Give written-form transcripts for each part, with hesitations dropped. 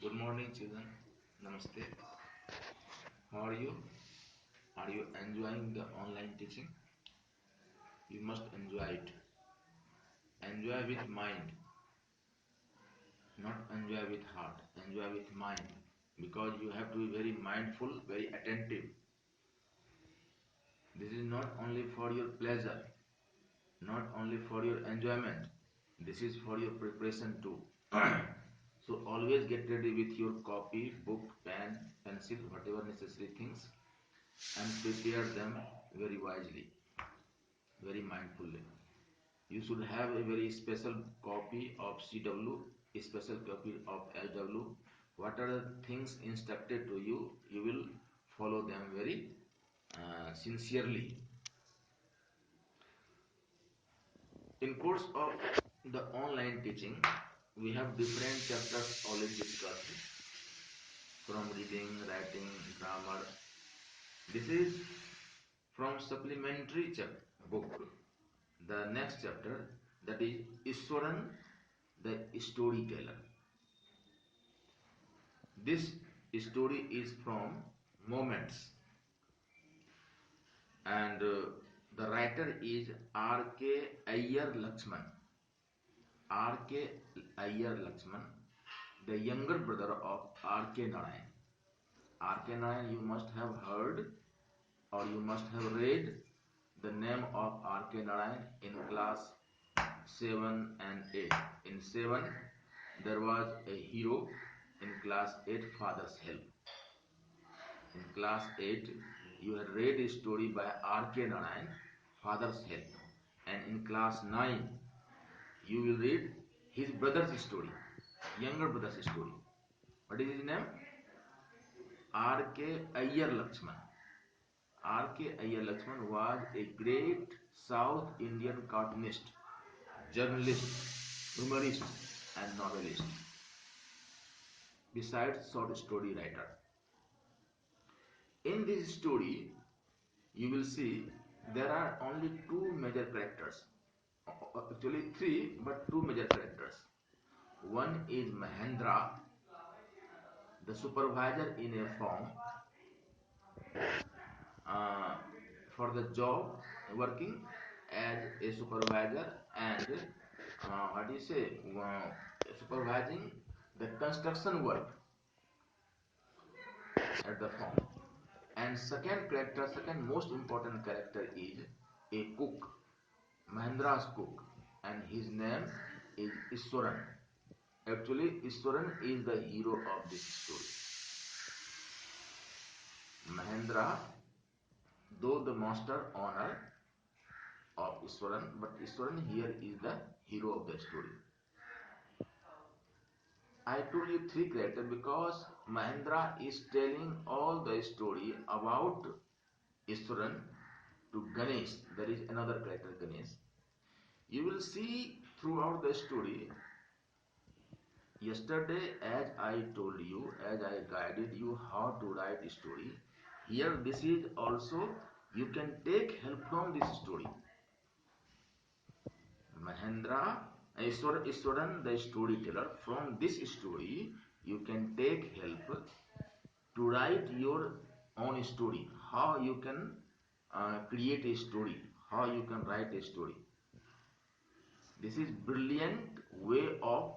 Good morning, children. Namaste. How are you? Are you enjoying the online teaching? You must enjoy it. Enjoy with mind, not enjoy with heart. Enjoy with mind because you have to be very mindful, very attentive. This is not only for your pleasure, not only for your enjoyment. This is for your preparation too. So always get ready with your copy, book, pen, pencil, whatever necessary things, and prepare them very wisely, very mindfully. You should have a very special copy of CW, a special copy of LW. What are the things instructed to you, you will follow them very sincerely. In course of the online teaching, we have different chapters already discussed, from reading, writing, grammar. This is from supplementary book. The next chapter, that is Iswaran, the storyteller. This story is from Moments, and the writer is R.K. Iyer Lakshman. R.K. Iyer Lakshman, the younger brother of R.K. Narayan. R.K. Narayan, you must have heard or you must have read the name of R.K. Narayan in class 7 and 8. In 7, there was a hero. In class 8, Father's Help. In class 8, you had read a story by R.K. Narayan, Father's Help. And in class 9, you will read his brother's story, younger brother's story. What is his name? R.K. Iyer Lakshman. R.K. Iyer Lakshman was a great South Indian cartoonist, journalist, humorist, and novelist, besides short story writer. In this story, you will see there are only two major characters. Actually three, but two major characters. One is Mahendra, the supervisor in a firm, uh, for the job, working as a supervisor, and what do you say, supervising the construction work at the farm. And second most important character is a cook, Mahendra's cook, and his name is Iswaran. Actually, Iswaran is the hero of this story. Mahendra, though the master owner of Iswaran, but Iswaran here is the hero of the story. I told you three characters because Mahendra is telling all the story about Iswaran to Ganesh. There is another character, Ganesh. You will see throughout the story. Yesterday, as I told you, as I guided you how to write a story, here this is also, you can take help from this story. Mahendra, Iswaran, the storyteller, from this story, you can take help to write your own story. How you can create a story, how you can write a story. This is brilliant way of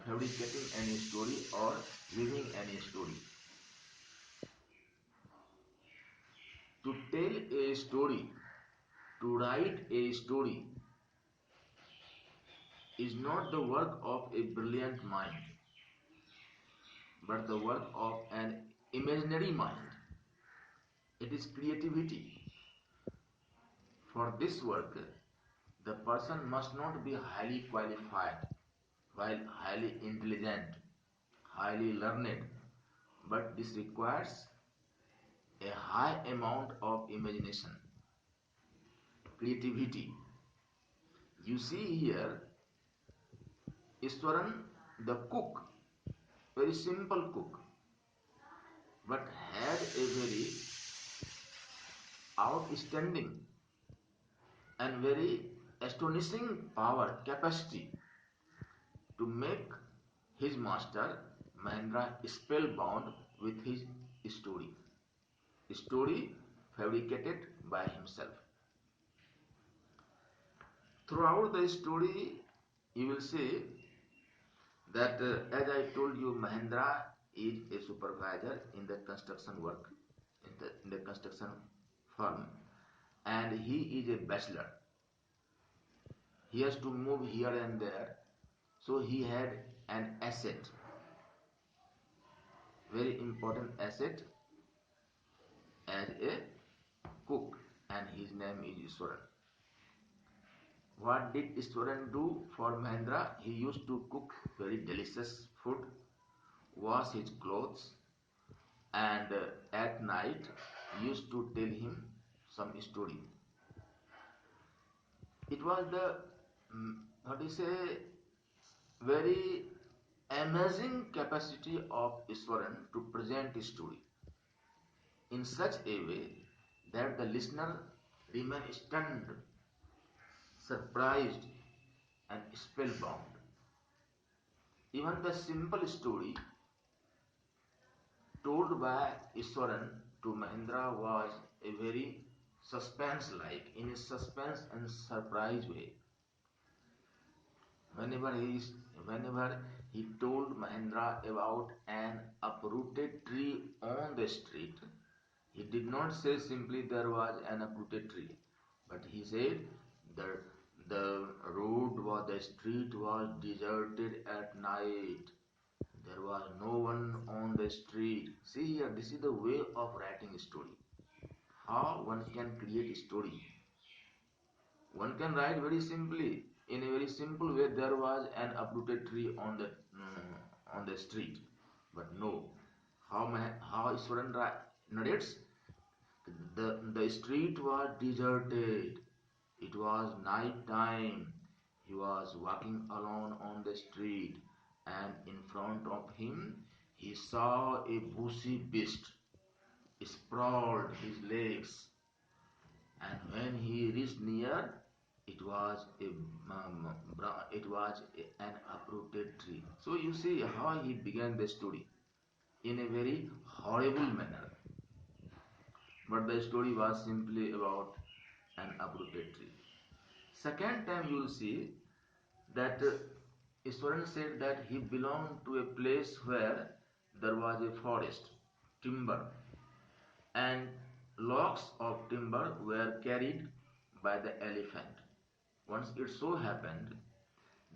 fabricating any story or living any story. To tell a story, to write a story is not the work of a brilliant mind, but the work of an imaginary mind. It is creativity. For this work, the person must not be highly qualified, while highly intelligent, highly learned, but this requires a high amount of imagination, creativity. You see here, Iswaran, the cook, very simple cook, but had a very outstanding and very astonishing power, capacity to make his master, Mahendra spellbound with his story. Story fabricated by himself. Throughout the story, you will see that, as I told you, Mahendra is a supervisor in the construction work, in the construction firm, and he is a bachelor. He has to move here and there, so he had an asset, very important asset, as a cook, and his name is Iswaran. What did Iswaran do for Mahendra? He used to cook very delicious food, wash his clothes, and at night used to tell him some story. It was the, what do you say, very amazing capacity of Iswaran to present his story in such a way that the listener remains stunned, surprised, and spellbound. Even the simple story told by Iswaran to Mahendra was a very suspense-like, in a suspense and surprise way. Whenever whenever he told Mahendra about an uprooted tree on the street, he did not say simply there was an uprooted tree, but he said that the the street was deserted at night. There was no one on the street. See here, this is the way of writing a story. How one can create a story. One can write very simply, in a very simple way. There was an uprooted tree on the street, but no. How Iswaran narrates, the street was deserted. It was night time. He was walking alone on the street, and in front of him he saw a bushy beast sprawled his legs, and when he reached near, it was an uprooted tree. So you see how he began the story in a very horrible manner, but the story was simply about an uprooted tree. Second time you will see that, Iswaran said that he belonged to a place where there was a forest, timber, and logs of timber were carried by the elephant. Once it so happened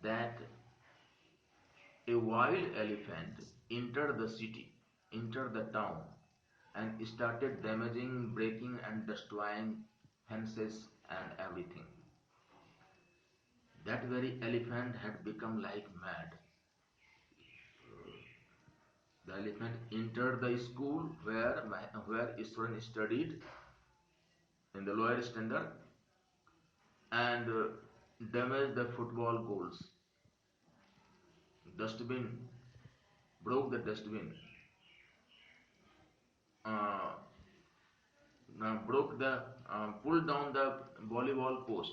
that a wild elephant entered the city, entered the town, and started damaging, breaking, and destroying fences and everything. That very elephant had become like mad. The elephant entered the school where Iswaran studied in the lower standard, and damaged the football goals. Dustbin, broke the dustbin, uh, pulled down the volleyball post,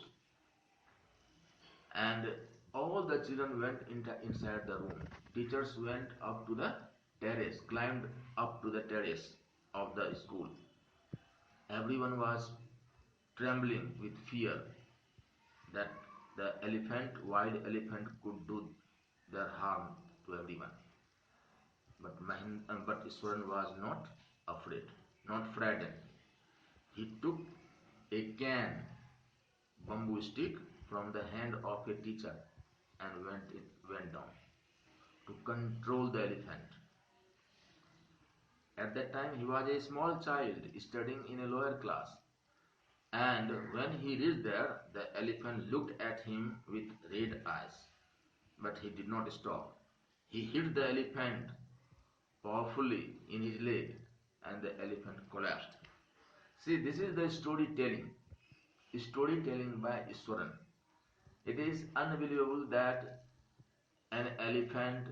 and all the children went inside the room. Teachers went up to the terrace, climbed up to the terrace of the school. Everyone was trembling with fear that the wild elephant, could do their harm to everyone. But Iswaran was not afraid, not frightened. He took a bamboo stick from the hand of a teacher and went down to control the elephant. At that time, he was a small child studying in a lower class. And when he reached there, the elephant looked at him with red eyes. But he did not stop. He hit the elephant powerfully in his leg, and the elephant collapsed. See, this is the storytelling by Iswaran. It is unbelievable that an elephant,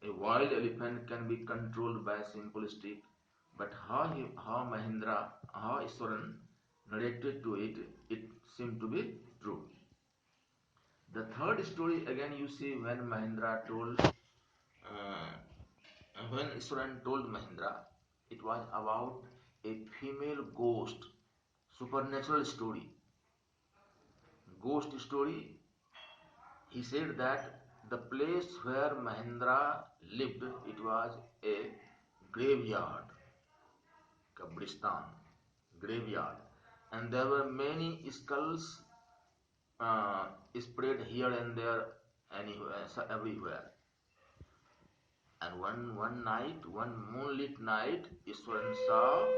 a wild elephant, can be controlled by a simple stick. But how Iswaran narrated to it, it seemed to be true. The third story again you see when Mahendra told When Iswaran told Mahendra, it was about a female ghost, supernatural story. Ghost story, he said that the place where Mahendra lived, it was a graveyard, Kabristan, graveyard, and there were many skulls spread here and there, anywhere, everywhere. And one night, one moonlit night, Iswaran saw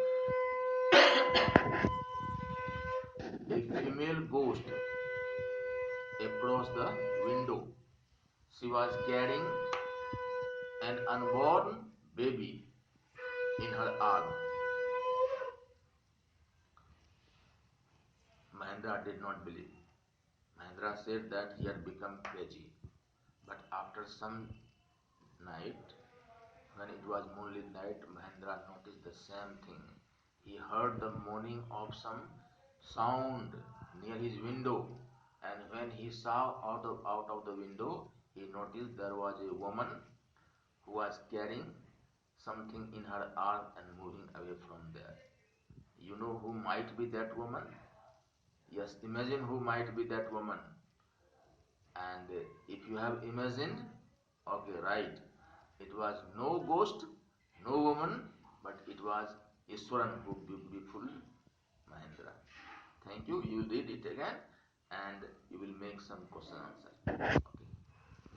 a female ghost across the window. She was carrying an unborn baby in her arm. Mahendra did not believe. Mahendra said that he had become crazy. But after some night, when it was moonlit night, Mahendra noticed the same thing. He heard the moaning of some sound near his window, and when he saw out of the window, he noticed there was a woman who was carrying something in her arm and moving away from there. You know who might be that woman? Yes, imagine who might be that woman. And if you have imagined, okay, right, it was no ghost, no woman, but it was Iswaran who befooled Mahendra. Thank you. You read it again and you will make some question answer.